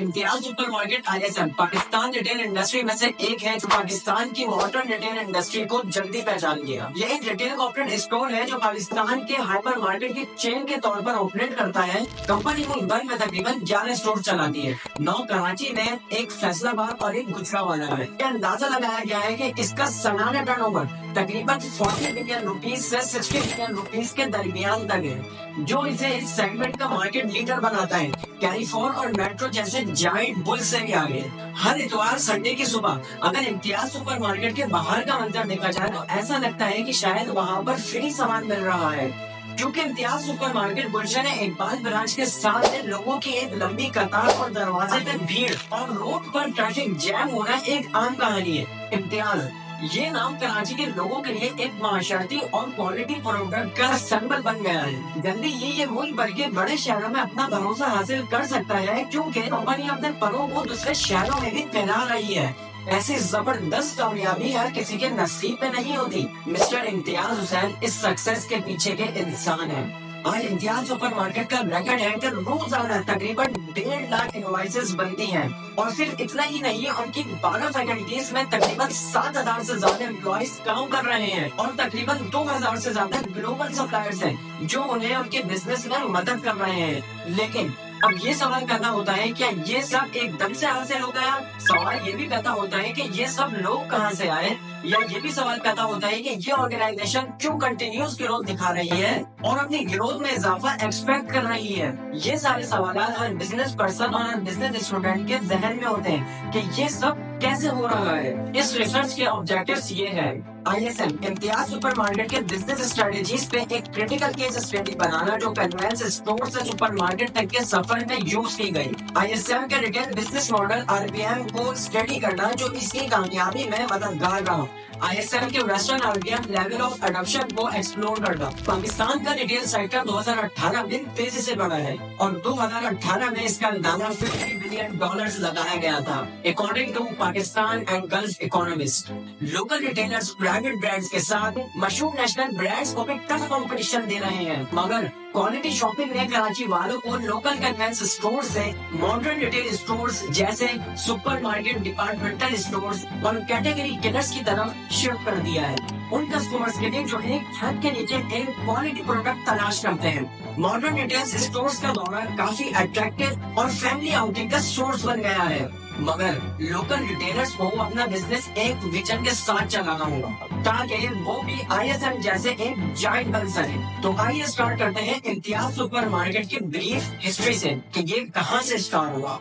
Imtiaz supermarket ISM Pakistan retail industry में से एक है जो पाकिस्तान की मॉडर्न रिटेल इंडस्ट्री को जल्दी पहचान गया। ये एक रिटेल कॉर्पोरेट स्टोर है जो पाकिस्तान के हाइपर मार्केट की चेन के तौर पर ऑपरेट करता है। कंपनी मुंबई में तकरीबन 11 स्टोर चलाती है, 9 कराची में, एक फैसलाबाद और एक गुजरावाला में। यह अंदाजा लगाया गया है कि इसका सालाना टर्नओवर तकरीबन 40 बिलियन रुपीस से 60 बिलियन रुपीस के दरमियान तक है, जो इसे इस सेगमेंट का मार्केट लीडर बनाता है, कैरिफोर और मेट्रो जैसे जायंट बुल से भी आगे। हर इतवार संडे की सुबह अगर इम्तियाज सुपरमार्केट के बाहर का मंजर देखा जाए तो ऐसा लगता है कि शायद वहाँ पर फ्री सामान मिल रहा है, क्योंकि इम्तियाज सुपरमार्केट गुलशन इकबाल ब्रांच के सामने लोगों की एक लंबी कतार और दरवाजे पे भीड़ और रोड पर ट्रैफिक जैम होना एक आम कहानी है। इम्तियाज ये नाम कराची के लोगों के लिए एक माशरती और क्वालिटी प्रोडक्ट का सिंबल बन गया है। जल्दी ये मुल्क भर के बड़े शहरों में अपना भरोसा हासिल कर सकता है, क्योंकि कंपनी अपने परों को दूसरे शहरों में भी फैला रही है। ऐसी जबरदस्त कामयाबी हर किसी के नसीब में नहीं होती। मिस्टर इम्तियाज हुसैन इस सक्सेस के पीछे के इंसान है। आज इम्तियाज सुपरमार्केट का रिकॉर्ड है कि रोजाना तकरीबन 1.5 लाख इनवॉइसेस बनती हैं, और सिर्फ इतना ही नहीं, उनकी 12 फैकल्टीज में तकरीबन 7,000 से ज्यादा एम्प्लॉइज काम कर रहे हैं और तकरीबन 2,000 से ज्यादा ग्लोबल सप्लायर्स हैं जो उन्हें उनके बिजनेस में मदद कर रहे हैं। लेकिन अब ये सवाल पैदा होता है, क्या ये सब एकदम से हासिल हो गया? सवाल ये भी पैदा होता है कि ये सब लोग कहाँ से आए, या ये भी सवाल पैदा होता है कि ये ऑर्गेनाइजेशन क्यों कंटिन्यूस ग्रोथ दिखा रही है और अपनी ग्रोथ में इजाफा एक्सपेक्ट कर रही है। ये सारे सवाल हर बिजनेस पर्सन और हर बिजनेस स्टूडेंट के जहन में होते हैं कि ये सब कैसे हो रहा है। इस रिसर्च के ऑब्जेक्टिव्स ये है: ISM इम्तियाज सुपरमार्केट के बिजनेस स्ट्रेटेजीज पे एक क्रिटिकल केस स्टडी बनाना जो कन्वेंस स्टोर से सुपरमार्केट तक के सफर में यूज की गई। ISM के रिटेल बिजनेस मॉडल RPM को स्टडी करना जो इसकी कामयाबी में मददगार रहा। ISM के western RPM level of adoption को एक्सप्लोर करना। पाकिस्तान का रिटेल सेक्टर 2018 में तेजी से बढ़ा है और 2018 में इसका अंदाजा $50 बिलियन लगाया गया था, according to Pakistan and Gulf economist. Local retailers private brands के साथ मशहूर नेशनल ब्रांड्स को भी टफ कंपटीशन दे रहे हैं, मगर क्वालिटी शॉपिंग ने कराची वालों को लोकल कन्वेंस स्टोर से मॉडर्न रिटेल स्टोर्स जैसे सुपरमार्केट, डिपार्टमेंटल स्टोर्स और कैटेगरी किलर्स की तरफ शिफ्ट कर दिया है। उन कस्टमर्स के लिए जो एक छत के नीचे एक क्वालिटी प्रोडक्ट तलाश करते हैं, मॉडर्न रिटेल स्टोर्स का दौरा काफी अट्रैक्टिव और फैमिली आउटिंग का सोर्स बन गया है। मगर लोकल रिटेलर्स को अपना बिजनेस एक विजन के साथ चलाना होगा ताकि वो भी ISM जैसे एक जायंट बन सके। तो आइए स्टार्ट करते हैं इम्तियाज सुपरमार्केट की ब्रीफ हिस्ट्री से कि ये कहां से स्टार्ट हुआ।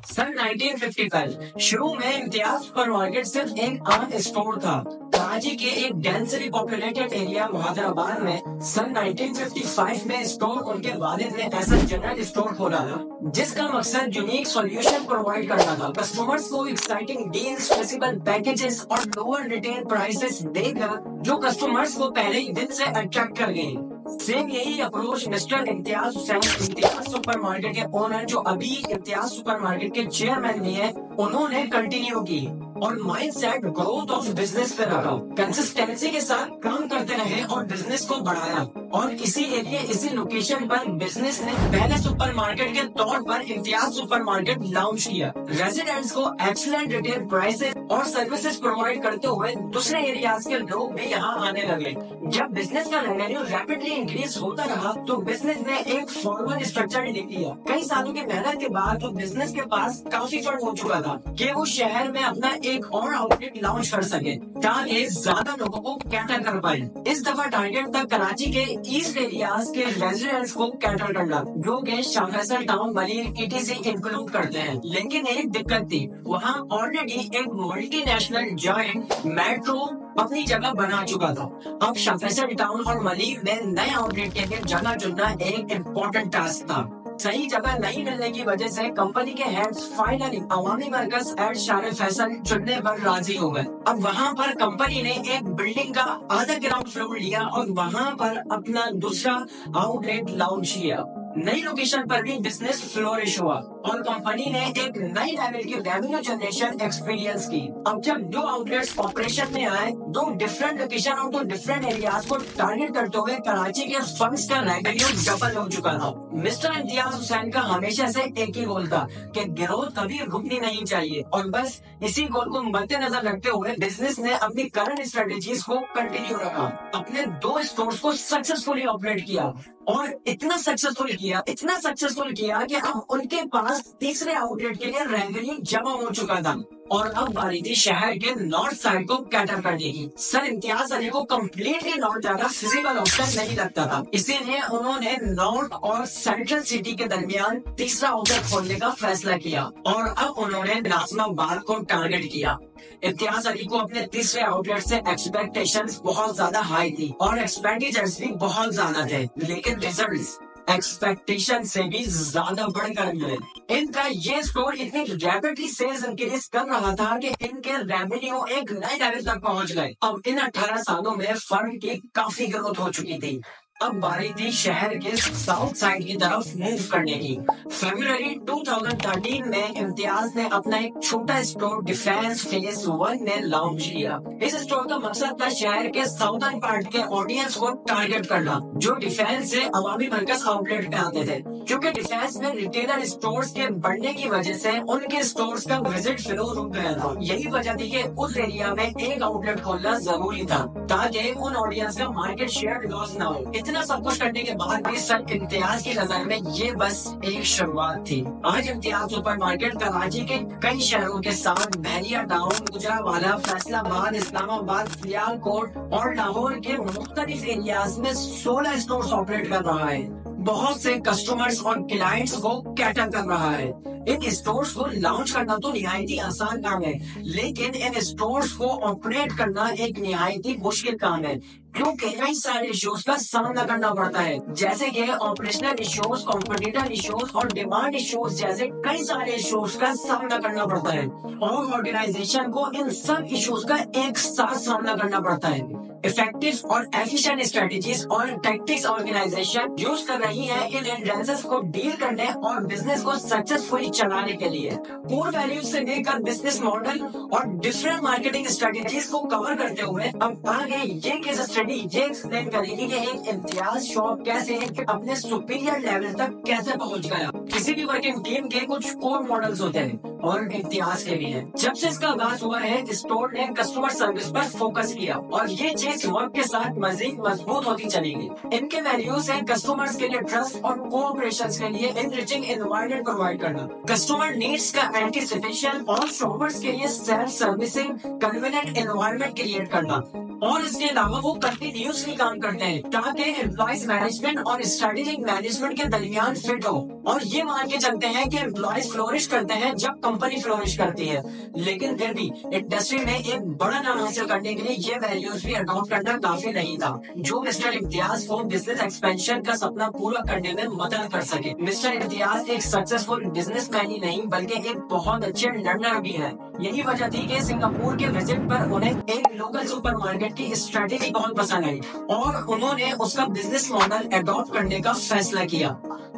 सन 1955 शुरू में इम्तियाज सुपरमार्केट सिर्फ एक आम स्टोर था। कराची के एक डेंसली पॉपुलेटेड एरिया मुहादराबाद में सन 1955 में स्टोर उनके वालिद ने ऐसा जनरल स्टोर खोला था जिसका मकसद यूनिक सॉल्यूशन प्रोवाइड करना था। कस्टमर्स को एक्साइटिंग डील्स, फ्लेक्सिबल पैकेजेस और लोअर रिटेल प्राइसेस देकर जो कस्टमर्स को पहले ही दिन से अट्रैक्ट कर गई। सेम यही approach mister Imtiaz Hussain, Imtiaz supermarket के ओनर जो अभी इम्तियाज सुपरमार्केट के चेयरमैन भी हैं, उन्होंने कंटिन्यू की और माइंडसेट ग्रोथ ऑफ बिजनेस पे रखा। कंसिस्टेंसी के साथ काम करते रहे और बिजनेस को बढ़ाया, और इसी एरिया, इसी लोकेशन पर बिजनेस ने पहले सुपरमार्केट के तौर पर इम्तियाज सुपरमार्केट लॉन्च किया। रेजिडेंट्स को एक्सीलेंट रिटेल प्राइसेस और सर्विसेज प्रोवाइड करते हुए दूसरे एरियाज के लोग भी यहाँ आने लगे। जब बिजनेस का रेवेन्यू रैपिडली इंक्रीज होता रहा तो बिजनेस ने एक फॉर्मल स्ट्रक्चर ले लिया। कई सालों की मेहनत के बाद तो बिजनेस के पास काफी फंड हो चुका था कि वो शहर में अपना एक और आउटलेट लॉन्च कर सके ताकि ज्यादा लोगों को कैटर कर पाए। इस दफा टारगेट था कराची के ईस्ट एरियाज के रेजिडेंट्स को कैटर करना, जो कि Shah Faisal town, Malik, ETC include करते हैं। लेकिन एक दिक्कत थी, वहाँ ऑलरेडी एक मल्टीनेशनल जायंट मेट्रो अपनी जगह बना चुका था। अब शाह फैसल टाउन और मलिक में नए आउटलेट के लिए जगह चुनना एक इम्पोर्टेंट टास्क था। सही जगह नहीं मिलने की वजह से कंपनी के हेड्स फाइनली अवामी मरकज एट शाह फैसल चुनने पर राजी हो गए। अब वहाँ पर कंपनी ने एक बिल्डिंग का आधा ग्राउंड फ्लोर लिया और वहाँ पर अपना दूसरा आउटलेट लॉन्च किया। नई लोकेशन पर भी बिजनेस फ्लोरिश हुआ और कंपनी ने एक नई लेवल की रेवेन्यू जनरेशन एक्सपीरियंस की। अब जब दो आउटलेट्स ऑपरेशन में आए, दो डिफरेंट लोकेशन और दो डिफरेंट एरियाज को टारगेट करते हुए कराची के फंड्स का रेवेन्यू डबल हो चुका था। मिस्टर इम्तियाज हुसैन का हमेशा से एक ही गोल था कि ग्रोथ कभी रुकनी नहीं चाहिए, और बस इसी गोल को मद्देनजर रखते हुए बिजनेस ने अपनी करंट स्ट्रेटेजीज को कंटिन्यू रखा। अपने 2 स्टोर्स को सक्सेसफुली ऑपरेट किया और इतना सक्सेसफुल किया कि अब उनके पास तीसरे आउटलेट के लिए रेवेन्यू जमा हो चुका था और अब बारी थी शहर के नॉर्थ साइड को कैटर करने की। सर इम्तियाज अली को कम्प्लीटली नॉर्थ जाना फिजिबल ऑप्शन नहीं लगता था, इसीलिए उन्होंने नॉर्थ और सेंट्रल सिटी के दरमियान तीसरा आउटलेट खोलने का फैसला किया और अब उन्होंने नाज़िमाबाद को टारगेट किया। इम्तियाज अली को अपने तीसरे आउटलेट से एक्सपेक्टेशंस बहुत ज्यादा हाई थी और एक्सपेंडिचर्स भी बहुत ज्यादा थे, लेकिन रिजल्ट्स एक्सपेक्टेशन से भी ज्यादा बढ़कर मिले। इनका ये स्टोर इतनी रैपिडली सेल्स इंक्रीज कर रहा था कि इनके रेवेन्यू एक नए लेवल तक पहुंच गए। अब इन 18 सालों में फर्म की काफी ग्रोथ हो चुकी थी। अब बारी थी शहर के साउथ साइड की तरफ मूव करने की। फरवरी 2013 में इम्तियाज ने अपना एक छोटा स्टोर डिफेंस फेज 1 में लॉन्च किया। इस स्टोर का मकसद था शहर के साउथर्न पार्ट के ऑडियंस को टारगेट करना, जो डिफेंस से अवामी मरकज आउटलेट पे आते थे। क्योंकि डिफेंस में रिटेलर स्टोर्स के बढ़ने की वजह से उनके स्टोर्स का विजिट फ्लो रुक गया था। यही वजह थी कि उस एरिया में एक आउटलेट खोलना जरूरी था ताकि उन ऑडियंस का मार्केट शेयर लॉस ना हो। इतना सब कुछ करने के बाद भी सर इम्तियाज की नजर में ये बस एक शुरुआत थी। आज इम्तियाज सुपर मार्केट कराची के कई शहरों के साथ बहरिया टाउन, गुजरावाला, फैसलाबाद, इस्लामाबाद, सियालकोट और लाहौर के मुख्तलिफ एरियाज में 16 स्टोर्स ऑपरेट कर रहा है। बहुत से कस्टमर्स और क्लाइंट्स को कैटर कर रहा है। इन स्टोर्स को लॉन्च करना तो निहायत ही आसान काम है, लेकिन इन स्टोर्स को ऑपरेट करना एक निहायत ही मुश्किल काम है, क्योंकि कई सारे इश्यूज का सामना करना पड़ता है, जैसे कि ऑपरेशनल इश्यूज, कॉम्पिटिटर इश्यूज और डिमांड इश्यूज जैसे कई सारे इश्यूज का सामना करना पड़ता है और ऑर्गेनाइजेशन को इन सब इश्यूज का एक साथ सामना करना पड़ता है। इफेक्टिव और एफिशिएंट स्ट्रेटेजीज और टैक्टिक्स ऑर्गेनाइजेशन यूज कर रही है इन हिंड्रेंसेस को डील करने और बिजनेस को सक्सेसफुली चलाने के लिए। कोर वैल्यूज से लेकर बिजनेस मॉडल और डिफरेंट मार्केटिंग स्ट्रेटेजीज को कवर करते हुए अब आगे ये केस स्टडी ये एक्सप्लेन करेगी कि एक इम्तियाज शॉप कैसे अपने सुपीरियर लेवल तक कैसे पहुंच गया। किसी भी वर्किंग टीम के कुछ कोर मॉडल्स होते हैं और इम्तियाज के भी हैं। जब से इसका आगाज हुआ है, स्टोर ने कस्टमर सर्विस पर फोकस किया और ये चीज वक्त के साथ मजीद मजबूत होती चलेगी। इनके वैल्यूज है कस्टमर्स के लिए ट्रस्ट और कोऑपरेशन के लिए एनरिचिंग एनवायरनमेंट प्रोवाइड करना, कस्टमर नीड्स का एंटीसिपेशन और शॉपर्स के लिए self servicing convenient environment create करना। और इसके अलावा वो कंटिन्यूसली काम करते हैं ताकि एम्प्लॉइज मैनेजमेंट और स्ट्रेटेजिक मैनेजमेंट के दरमियान फिट हो, और ये मान के चलते हैं कि एम्प्लॉइज फ्लोरिश करते हैं जब कंपनी फ्लोरिश करती है। लेकिन फिर भी इंडस्ट्री में एक बड़ा नाम हासिल करने के लिए ये वैल्यूज भी अडॉप्ट करना काफी नहीं था, जो मिस्टर इम्तियाज को बिजनेस एक्सपेंशन का सपना पूरा करने में मदद कर सके। मिस्टर इम्तियाज एक सक्सेसफुल बिजनेसमैन ही नहीं बल्कि एक बहुत अच्छे लर्नर भी है। यही वजह थी कि सिंगापुर के विजिट पर उन्हें एक लोकल सुपरमार्केट की स्ट्रेटेजी बहुत पसंद आई और उन्होंने उसका बिजनेस मॉडल अडॉप्ट करने का फैसला किया।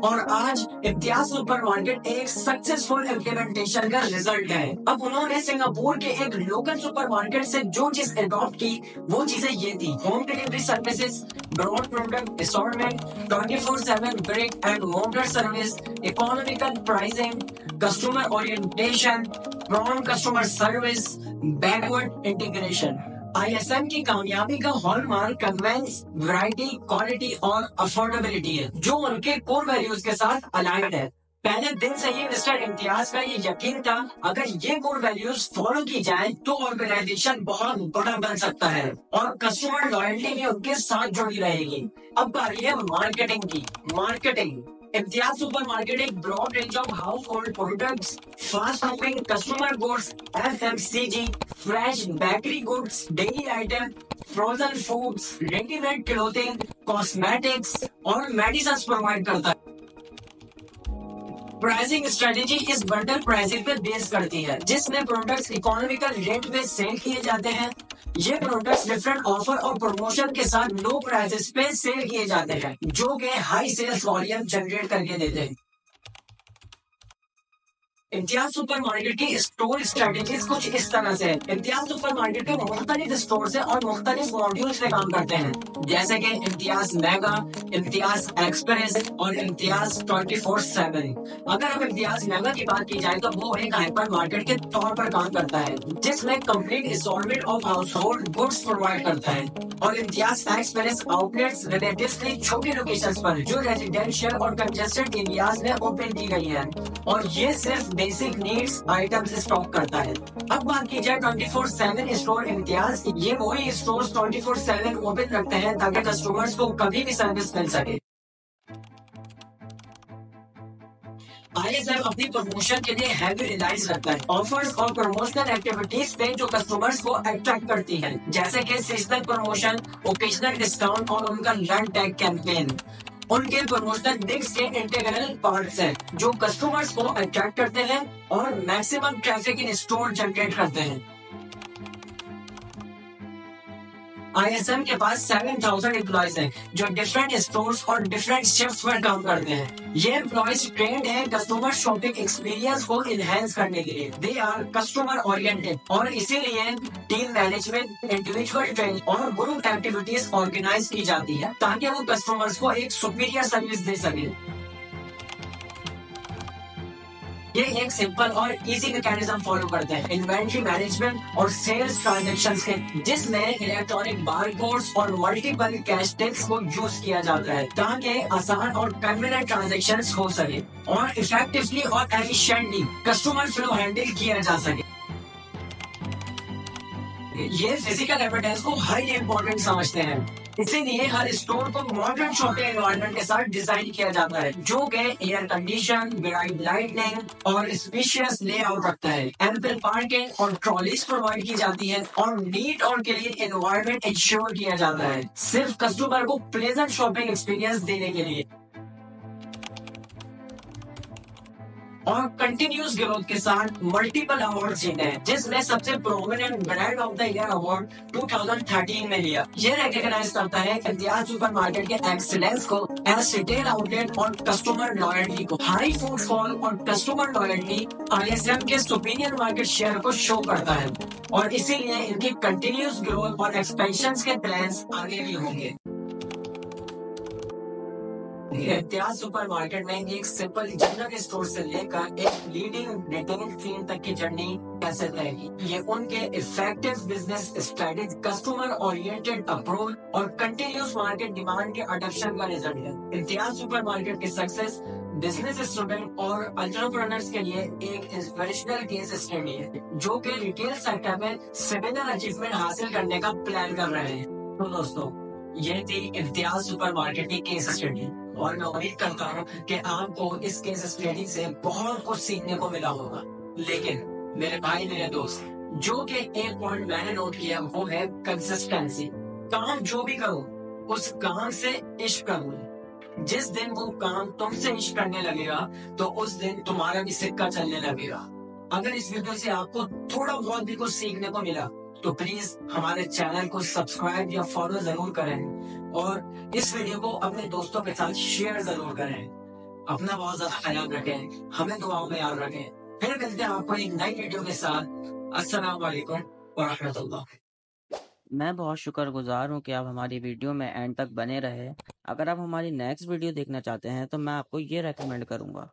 और आज इम्तियाज सुपरमार्केट एक सक्सेसफुल इम्प्लीमेंटेशन का रिजल्ट है। अब उन्होंने सिंगापुर के एक लोकल सुपरमार्केट से जो चीज अडॉप्ट की वो चीजें ये थी: home delivery services, broad product assortment, 24/7 break and motor service, economical pricing, customer orientation, prompt customer service, backward integration. ISM की कामयाबी का हॉलमार्क कन्वेंस, वैरायटी, क्वालिटी और अफोर्डेबिलिटी है, जो उनके कोर वैल्यूज के साथ अलाइंड है। पहले दिन से ही मिस्टर इम्तियाज का ये यकीन था अगर ये कोर वैल्यूज फॉलो की जाए तो ऑर्गेनाइजेशन बहुत बड़ा बन सकता है और कस्टमर लॉयल्टी भी उनके साथ जुड़ी रहेगी। अब बारी है मार्केटिंग की। मार्केटिंग इम्तियाज सुपरमार्केट एक broad range of household products, fast moving customer goods, FMCG, fresh bakery goods, daily item, frozen foods, readymade clothing, cosmetics और मेडिसिन प्रोवाइड करता है। प्राइसिंग स्ट्रेटेजी इस बंडल प्राइसिंग पे बेस करती है, जिसमें प्रोडक्ट्स इकोनॉमिकल रेट में sale किए जाते हैं। ये प्रोडक्ट्स डिफरेंट ऑफर और प्रमोशन के साथ लो प्राइसेस पे सेल किए जाते हैं, जो कि हाई सेल्स वॉल्यूम जनरेट करके देते हैं। इम्तियाज सुपरमार्केट की स्टोर स्ट्रेटेजीज कुछ इस तरह से है। इम्तियाज सुपरमार्केट के मुख्तलिफ स्टोर है और मुख्तलिफ मॉड्यूल्स पे काम करते हैं, जैसे कि इम्तियाज मेगा, इम्तियाज एक्सप्रेस और इम्तियाज 24/7। अगर हम इम्तियाज मेगा की बात की जाए तो वो एक हाइपर मार्केट के तौर पर काम करता है, जिसमें complete assortment of house hold goods provide करता है। और इम्तियाज एक्सप्रेस आउटलेट्स रिलेटिवली छोटी लोकेशंस पर जो रेजिडेंशियल और कंजेस्टेड एरियाज में ओपन की गई है, और ये सिर्फ बेसिक नीड्स आइटम्स स्टॉक करता है। अब बात की जाए 24/7 स्टोर इम्तियाज, ये वही स्टोर 24/7 ओपन रखते हैं ताकि कस्टमर्स को कभी भी सर्विस मिल सके। ISM अपनी प्रमोशन के लिए हैवी रिलाइज रखता है ऑफर्स और प्रमोशनल एक्टिविटीज पे जो कस्टमर्स को अट्रैक्ट करती है, जैसे कि सीजनल प्रमोशन, ओकेजनल डिस्काउंट और उनका लर्न टैग कैंपेन। उनके प्रमोशनल मिक्स के इंटीग्रल पार्ट्स हैं जो कस्टमर्स को अट्रैक्ट करते हैं और maximum traffic in store generate करते हैं। ISM के पास 7,000 एम्प्लॉयज हैं जो डिफरेंट स्टोर्स और डिफरेंट शिफ्ट्स पर काम करते हैं। ये एम्प्लॉयज ट्रेंड है कस्टमर शॉपिंग एक्सपीरियंस को इनहेंस करने के लिए। दे आर कस्टमर ओरिएंटेड और इसीलिए टीम मैनेजमेंट, इंडिविजुअल ट्रेनिंग और ग्रुप एक्टिविटीज ऑर्गेनाइज की जाती है ताकि वो कस्टमर्स को एक सुपीरियर सर्विस दे सके। ये एक सिंपल और इजी मैकेनिज्म फॉलो करते हैं इन्वेंट्री मैनेजमेंट और सेल्स ट्रांजैक्शंस के, जिसमें इलेक्ट्रॉनिक बारकोड्स और मल्टीपल कैश टिप्स को यूज किया जाता है ताकि आसान और कन्वीनियंट ट्रांजैक्शंस हो सके और इफेक्टिवली और एफिशिएंटली कस्टमर फ्लो हैंडल किया जा सके। ये फिजिकल एविडेंस को हाईली इम्पोर्टेंट समझते हैं, इसीलिए हर स्टोर को मॉडर्न शॉपिंग एनवायरनमेंट के साथ डिजाइन किया जाता है जो कि एयर कंडीशन, ब्राइट लाइटनिंग और स्पेशियस लेआउट रखता है। एम्पल पार्किंग और ट्रॉलीज प्रोवाइड की जाती है और नीट और क्लीन एनवायरनमेंट इंश्योर किया जाता है, सिर्फ कस्टमर को प्लेजेंट शॉपिंग एक्सपीरियंस देने के लिए। और कंटिन्यूस ग्रोथ के साथ मल्टीपल अवार्ड जीते हैं, जिसमें सबसे prominent brand of the year award 2013 में लिया। ये रिकॉग्नाइज करता है इम्तियाज सुपरमार्केट के एक्सीलेंस को एज रिटेल आउटलेट और कस्टमर लॉयल्टी को। हाई फुटफॉल और कस्टमर लॉयल्टी ISM के सुपीरियर मार्केट शेयर को शो करता है और इसीलिए इनकी कंटिन्यूस ग्रोथ और एक्सपेंशन के प्लान्स आगे भी होंगे। इम्तियाज सुपरमार्केट में एक सिंपल जनरल स्टोर से लेकर एक लीडिंग रिटेल चेन तक की जर्नी कैसे रहेगी, ये उनके effective business strategy, customer oriented approach और कंटिन्यूस मार्केट डिमांड के अडॉप्शन का रिजल्ट है। इम्तियाज सुपरमार्केट की सक्सेस बिजनेस स्टूडेंट और एंटरप्रेन्योर्स के लिए एक इंस्पिरेशनल केस स्टडी है जो कि रिटेल सेक्टर में सिमिलर अचीवमेंट हासिल करने का प्लान कर रहे हैं। तो दोस्तों, ये थी इम्तियाज सुपरमार्केट की केस स्टडी और मैं उम्मीद करता हूँ कि आपको इस केस स्टडी से बहुत कुछ सीखने को मिला होगा। लेकिन मेरे भाई, मेरे दोस्त, जो कि एक पॉइंट मैंने नोट किया वो है कंसिस्टेंसी। काम जो भी करो उस काम से इश्क करो। जिस दिन वो काम तुमसे इश्क करने लगेगा तो उस दिन तुम्हारा भी सिक्का चलने लगेगा। अगर इस वीडियो से आपको थोड़ा बहुत भी कुछ सीखने को मिला तो प्लीज हमारे चैनल को सब्सक्राइब या फॉलो जरूर करें और इस वीडियो को अपने दोस्तों के साथ शेयर जरूर करें। अपना बहुत ज्यादा ख्याल रखें, हमें दुआओं में याद रखें। फिर मिलते हैं आपको एक नई वीडियो के साथ। अस्सलाम वालेकुम व रहमतुल्लाह। मैं बहुत शुक्रगुजार हूँ कि आप हमारी वीडियो में एंड तक बने रहे। अगर आप हमारी नेक्स्ट वीडियो देखना चाहते हैं तो मैं आपको ये रेकमेंड करूँगा।